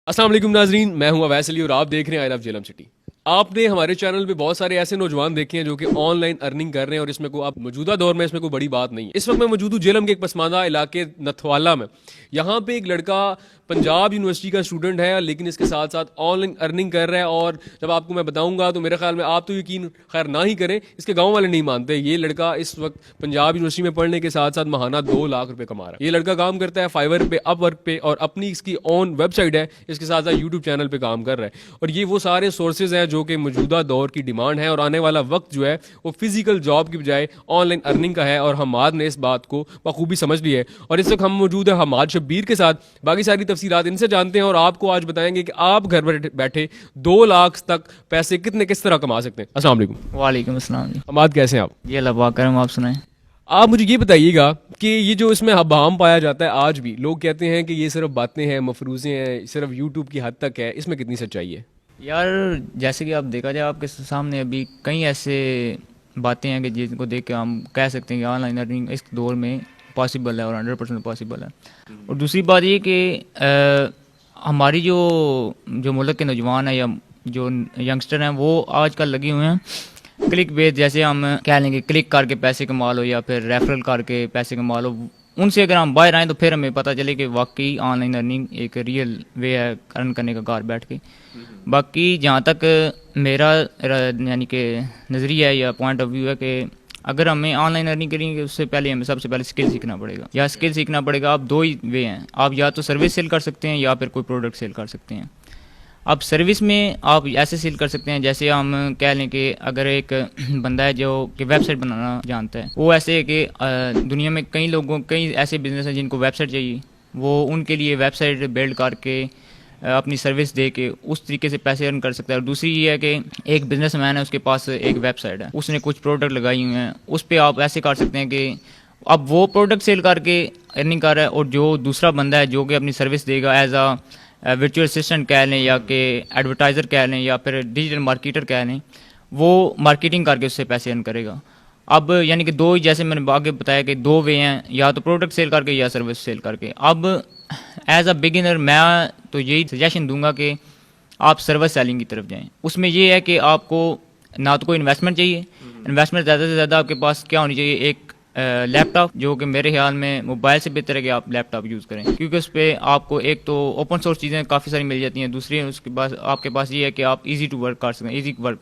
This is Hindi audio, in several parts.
अस्सलाम वालेकुम नाजरीन, मैं हूं अवैस अली और आप देख रहे हैं आई लव जेलम सिटी। आपने हमारे चैनल पे बहुत सारे ऐसे नौजवान देखे हैं जो कि ऑनलाइन अर्निंग कर रहे हैं और इसमें कोई आप मौजूदा दौर में इसमें कोई बड़ी बात नहीं है। इस वक्त मैं मौजूद हूं जेलम के एक पसमानदा इलाके नथवाला में। यहाँ पे एक लड़का पंजाब यूनिवर्सिटी का स्टूडेंट है लेकिन इसके साथ साथ ऑनलाइन अर्निंग कर रहा है। और जब आपको मैं बताऊंगा तो मेरे ख्याल में आप तो यकीन खैर ना ही करें, इसके गाँव वाले नहीं मानते। ये लड़का इस वक्त पंजाब यूनिवर्सिटी में पढ़ने के साथ साथ महाना 2 लाख रुपए कमा रहा है। ये लड़का काम करता है फाइवर पे, अपवर्क पे और अपनी इसकी ऑन वेबसाइट है। इसके साथ साथ यूट्यूब चैनल पे काम कर रहा है और ये वो सारे सोर्सेज हैं जो कि मौजूदा दौर की डिमांड है और आने वाला वक्त जो है वो फिजिकल जॉब की बजाय ऑनलाइन अर्निंग का है। और हमाद ने इस बात को बखूबी समझ ली है और इस वक्त हम मौजूद है हमाद शब्बीर के साथ। बाकी सारी तफसीलात इनसे जानते हैं और आपको आज बताएंगे कि आप घर बैठे 2 लाख तक पैसे किस तरह कमा सकते हैं। अस्सलाम वालेकुम। वालेकुम अस्सलाम जी। हमाद, कैसे हैं आप? जी अल्लाह पाक करम, आप सुनाएं। आप मुझे ये बताइएगा कि ये जो इसमें हबाम पाया जाता है, आज भी लोग कहते हैं कि ये सिर्फ बातें हैं, मफरूज़े हैं, सिर्फ यूट्यूब की हद तक है, इसमें कितनी सच्चाई है? यार जैसे कि आप देखा जाए, आपके सामने अभी कई ऐसे बातें हैं कि जिनको देख के हम कह सकते हैं कि ऑनलाइन अर्निंग इस दौर में पॉसिबल है और 100% पॉसिबल है। और दूसरी बात ये कि हमारी जो जो मुल्क के नौजवान हैं या जो यंगस्टर हैं वो आजकल लगे हुए हैं क्लिक बेस, जैसे हम कह लेंगे क्लिक करके पैसे कमा लो या फिर रेफरल करके पैसे कमा लो। उनसे अगर हम बाहर आएँ तो फिर हमें पता चले कि वाकई ऑनलाइन अर्निंग एक रियल वे है अर्न करने का घर बैठ के। बाकी जहाँ तक मेरा यानी कि नज़रिया है या पॉइंट ऑफ व्यू है कि अगर हमें ऑनलाइन अर्निंग करेंगे उससे पहले हमें सबसे पहले स्किल सीखना पड़ेगा। या स्किल सीखना पड़ेगा, आप दो ही वे हैं, आप या तो सर्विस सेल कर सकते हैं या फिर कोई प्रोडक्ट सेल कर सकते हैं। अब सर्विस में आप ऐसे सेल कर सकते हैं जैसे हम कह लें कि अगर एक बंदा है जो कि वेबसाइट बनाना जानता है, वो ऐसे है कि दुनिया में कई ऐसे बिजनेस हैं जिनको वेबसाइट चाहिए, वो उनके लिए वेबसाइट बिल्ड करके अपनी सर्विस दे के उस तरीके से पैसे अर्न कर सकता है। और दूसरी ये है कि एक बिजनेसमैन है, उसके पास एक वेबसाइट है, उसने कुछ प्रोडक्ट लगाई हुए हैं, उस पर आप ऐसे कर सकते हैं कि अब वो प्रोडक्ट सेल करके अर्निंग कर रहा है और जो दूसरा बंदा है जो कि अपनी सर्विस देगा एज अ वर्चुअल असिस्टेंट कह लें या कि एडवर्टाइज़र कह लें या फिर डिजिटल मार्केटर कह लें, वो मार्केटिंग करके उससे पैसे अर्न करेगा। अब यानी कि दो ही, जैसे मैंने आगे बताया कि दो वे हैं, या तो प्रोडक्ट सेल करके या सर्विस सेल करके। अब एज अ बिगिनर मैं तो यही सजेशन दूंगा कि आप सर्विस सेलिंग की तरफ जाएं। उसमें ये है कि आपको ना तो कोई इन्वेस्टमेंट चाहिए, इन्वेस्टमेंट ज़्यादा से ज़्यादा आपके पास क्या होनी चाहिए, एक लैपटॉप, जो कि मेरे ख्याल में मोबाइल से बेहतर है कि आप लैपटॉप यूज़ करें, क्योंकि उस पर आपको एक तो ओपन सोर्स चीज़ें काफ़ी सारी मिल जाती हैं, दूसरी उसके बाद आपके पास ये है कि आप इजी टू वर्क कर सकते हैं,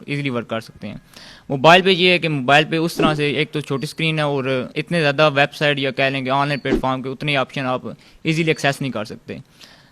इजीली वर्क कर सकते हैं। मोबाइल पे ये है कि मोबाइल पे उस तरह से एक तो छोटी स्क्रीन है और इतने ज़्यादा वेबसाइट या कह लेंगे ऑनलाइन प्लेटफॉर्म के उतने ऑप्शन आप इजीली एक्सेस नहीं कर सकते।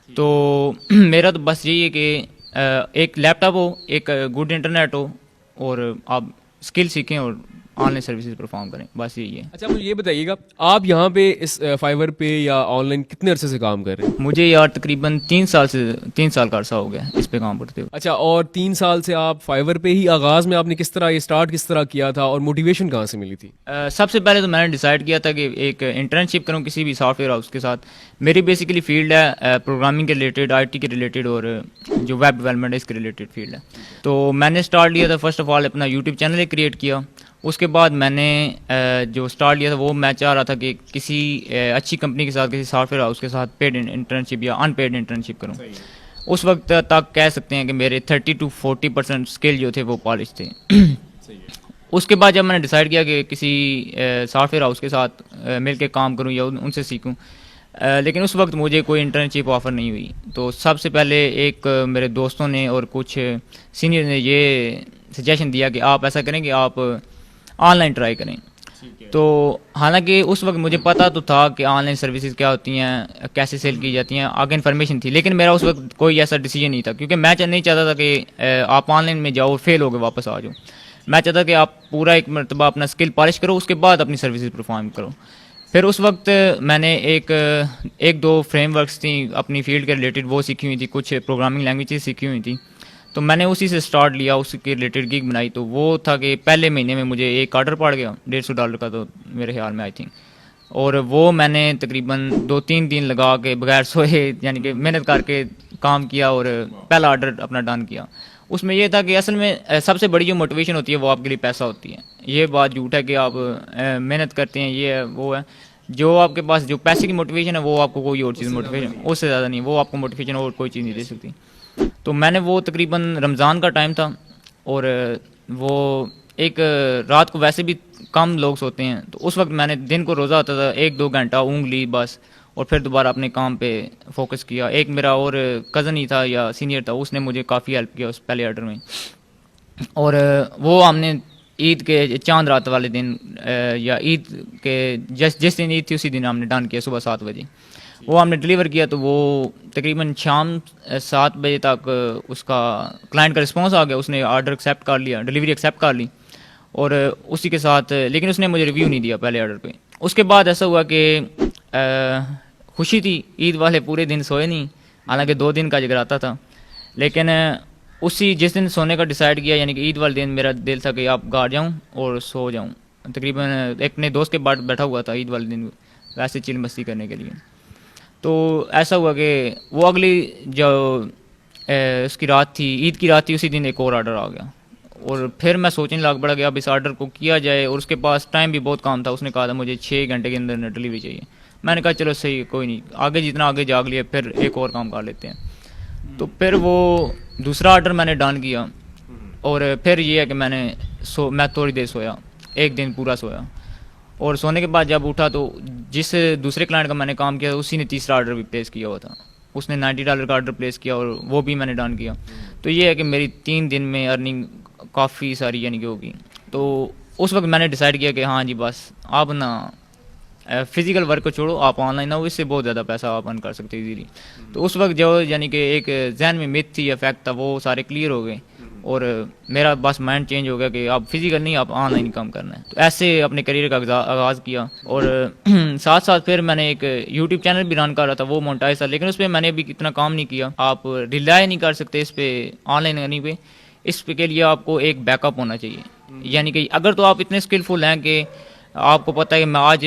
तो मेरा तो बस यही है कि एक लैपटॉप हो, एक गुड इंटरनेट हो और आप स्किल सीखें और ऑनलाइन सर्विसेज परफॉर्म करें, बस यही है। अच्छा, मुझे ये बताइएगा, आप यहाँ पे इस फाइवर पे या ऑनलाइन कितने अरसे से काम कर रहे हैं? मुझे यार तकरीबन 3 साल का अरसा हो गया इस पे काम करते हुए। अच्छा, और 3 साल से आप फाइवर पे ही, आगाज में आपने किस तरह ये स्टार्ट किस तरह किया था और मोटिवेशन कहाँ से मिली थी? सबसे पहले तो मैंने डिसाइड किया था कि एक इंटर्नशिप करूँ किसी भी सॉफ्टवेयर हाउस के साथ। मेरी बेसिकली फील्ड है प्रोग्रामिंग के रिलेटेड, IT के रिलेटेड और जो वेब डेवलपमेंट है इसके रिलेटेड फील्ड है। तो मैंने स्टार्ट लिया था फर्स्ट ऑफ ऑल अपना यूट्यूब चैनल क्रिएट किया। उसके बाद मैंने जो स्टार्ट लिया था वो मैं चाह रहा था कि किसी अच्छी कंपनी के साथ, किसी सॉफ्टवेयर हाउस के साथ पेड इंटर्नशिप या अनपेड इंटर्नशिप करूं। उस वक्त तक कह सकते हैं कि मेरे 30 to 40% स्किल जो थे वो पॉलिश थे। उसके बाद जब मैंने डिसाइड किया कि किसी सॉफ्टवेयर हाउस के साथ मिल के काम करूँ या उनसे सीखूँ, लेकिन उस वक्त मुझे कोई इंटर्नशिप ऑफ़र नहीं हुई। तो सबसे पहले एक मेरे दोस्तों ने और कुछ सीनियर ने ये सजेशन दिया कि आप ऐसा करें कि आप ऑनलाइन ट्राई करें। तो हालांकि उस वक्त मुझे पता तो था कि ऑनलाइन सर्विसेज क्या होती हैं, कैसे सेल की जाती हैं, आगे इन्फॉर्मेशन थी, लेकिन मेरा उस वक्त कोई ऐसा डिसीजन नहीं था, क्योंकि मैं नहीं चाहता था कि आप ऑनलाइन में जाओ फेल हो गए वापस आ जाओ। मैं चाहता कि आप पूरा एक मरतबा अपना स्किल पॉलिश करो, उसके बाद अपनी सर्विसेज परफॉर्म करो। फिर उस वक्त मैंने एक दो फ्रेमवर्क्स थी अपनी फील्ड के रिलेटेड वो सीखी हुई थी, कुछ प्रोग्रामिंग लैंग्वेजेस सीखी हुई थी, तो मैंने उसी से स्टार्ट लिया, उसके रिलेटेड गिग बनाई। तो वो था कि पहले महीने में मुझे एक ऑर्डर पड़ गया $150 का, तो मेरे ख्याल में आई थिंक, और वो मैंने तकरीबन 2-3 दिन लगा के बगैर सोए यानी कि मेहनत करके काम किया और पहला ऑर्डर अपना डन किया। उसमें यह था कि असल में सबसे बड़ी जो मोटिवेशन होती है वो आपके लिए पैसा होती है। ये बात झूठ है कि आप मेहनत करते हैं, ये है वो है, जो आपके पास जो पैसे की मोटिवेशन है वो आपको कोई और चीज़ मोटिवेशन उससे ज़्यादा नहीं, वो आपको मोटिवेशन और कोई चीज़ नहीं दे सकती। तो मैंने वो तकरीबन रमज़ान का टाइम था और वो एक रात को वैसे भी कम लोग सोते हैं, तो उस वक्त मैंने दिन को रोज़ा होता था 1-2 घंटा ऊँग ली बस, और फिर दोबारा अपने काम पे फोकस किया। एक मेरा और कज़न ही था या सीनियर था, उसने मुझे काफ़ी हेल्प किया उस पहले ऑर्डर में, और वो हमने ईद के चांद रात वाले दिन या ईद के जिस दिन ईद थी उसी दिन हमने डन किया सुबह 7 बजे। वो हमने डिलीवर किया तो वो तकरीबन शाम 7 बजे तक उसका क्लाइंट का रिस्पांस आ गया, उसने ऑर्डर एक्सेप्ट कर लिया, डिलीवरी एक्सेप्ट कर ली, और उसी के साथ लेकिन उसने मुझे रिव्यू नहीं दिया पहले ऑर्डर पे। उसके बाद ऐसा हुआ कि खुशी थी, ईद वाले पूरे दिन सोए नहीं, हालांकि 2 दिन का जगराता था, लेकिन उसी जिस दिन सोने का डिसाइड किया यानी कि ईद वाले दिन मेरा दिल था कि आप घर जाऊँ और सो जाऊँ। तकरीबन एक अपने दोस्त के बाद बैठा हुआ था ईद वाले दिन वैसे चिल मस्ती करने के लिए। तो ऐसा हुआ कि वो अगली जो उसकी रात थी, ईद की रात थी, उसी दिन एक और ऑर्डर आ गया, और फिर मैं सोचने लग पड़ा कि अब इस ऑर्डर को किया जाए, और उसके पास टाइम भी बहुत कम था। उसने कहा था मुझे 6 घंटे के अंदर डिलीवरी चाहिए। मैंने कहा चलो सही, कोई नहीं, आगे जितना आगे जाग लिया, फिर एक और काम कर लेते हैं। तो फिर वो दूसरा ऑर्डर मैंने डन किया, और फिर ये है कि मैं थोड़ी देर सोया, 1 दिन पूरा सोया, और सोने के बाद जब उठा तो जिस दूसरे क्लाइंट का मैंने काम किया उसी ने तीसरा ऑर्डर भी प्लेस किया हुआ था, उसने $90 का ऑर्डर प्लेस किया और वो भी मैंने डन किया। तो ये है कि मेरी 3 दिन में अर्निंग काफ़ी सारी यानी कि होगी। तो उस वक्त मैंने डिसाइड किया कि हाँ जी बस आप ना फिजिकल वर्क को छोड़ो, आप ऑनलाइन आओ, इससे बहुत ज़्यादा पैसा आप अर्न कर सकते हो इजीली। तो उस वक्त जो यानी कि एक जहन में मिथ थी या फैक्ट था वो सारे क्लियर हो गए, और मेरा बस माइंड चेंज हो गया कि आप फिजिकल नहीं, आप ऑनलाइन काम करना है। तो ऐसे अपने करियर का आगाज़ किया, और साथ साथ फिर मैंने एक यूट्यूब चैनल भी रन कर रहा था, वो मोनेटाइज था, लेकिन उस पर मैंने अभी इतना काम नहीं किया। आप रिलाय नहीं कर सकते इस पर ऑनलाइन अर्निंग पे, इस के लिए आपको एक बैकअप होना चाहिए। यानी कि अगर तो आप इतने स्किलफुल हैं कि आपको पता है कि मैं आज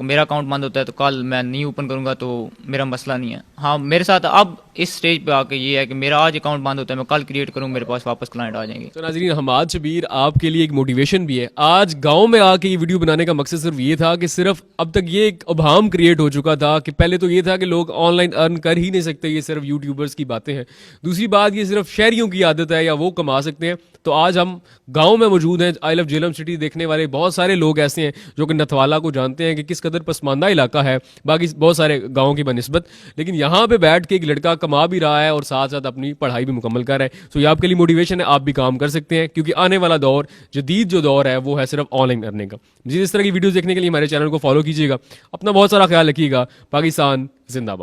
मेरा अकाउंट बंद होता है तो कल मैं नहीं ओपन करूंगा तो मेरा मसला नहीं है। हाँ, मेरे साथ अब इस स्टेज पे आके ये है कि मेरा आज अकाउंट बंद होता है, मैं कल क्रिएट करूँ, मेरे पास वापस क्लाइंट आ जाएंगे। तो नाज़रीन, हमाद शबीर आपके लिए एक मोटिवेशन भी है। आज गांव में आके ये वीडियो बनाने का मकसद सिर्फ ये था कि सिर्फ अब तक ये एक अभाम क्रिएट हो चुका था कि पहले तो ये था कि लोग ऑनलाइन अर्न कर ही नहीं सकते, ये सिर्फ यूट्यूबर्स की बातें हैं। दूसरी बात, ये सिर्फ शहरियों की आदत है या वो कमा सकते हैं। तो आज हम गांव में मौजूद हैं। आई लव झेलम सिटी देखने वाले बहुत सारे लोग ऐसे हैं जो कि नथवाला को जानते हैं कि किस कदर पसमानदा इलाका है बाकी बहुत सारे गाँव की बनिस्बत, लेकिन यहाँ पे बैठ के एक लड़का कमा भी रहा है और साथ साथ अपनी पढ़ाई भी मुकम्मल कर रहा है। सो ये आपके लिए मोटिवेशन है, आप भी काम कर सकते हैं, क्योंकि आने वाला दौर, जदीद जो दौर है वो है सिर्फ ऑनलाइन करने का। मज़ीद इस तरह की वीडियोस देखने के लिए हमारे चैनल को फॉलो कीजिएगा। अपना बहुत सारा ख्याल रखिएगा। पाकिस्तान जिंदाबाद।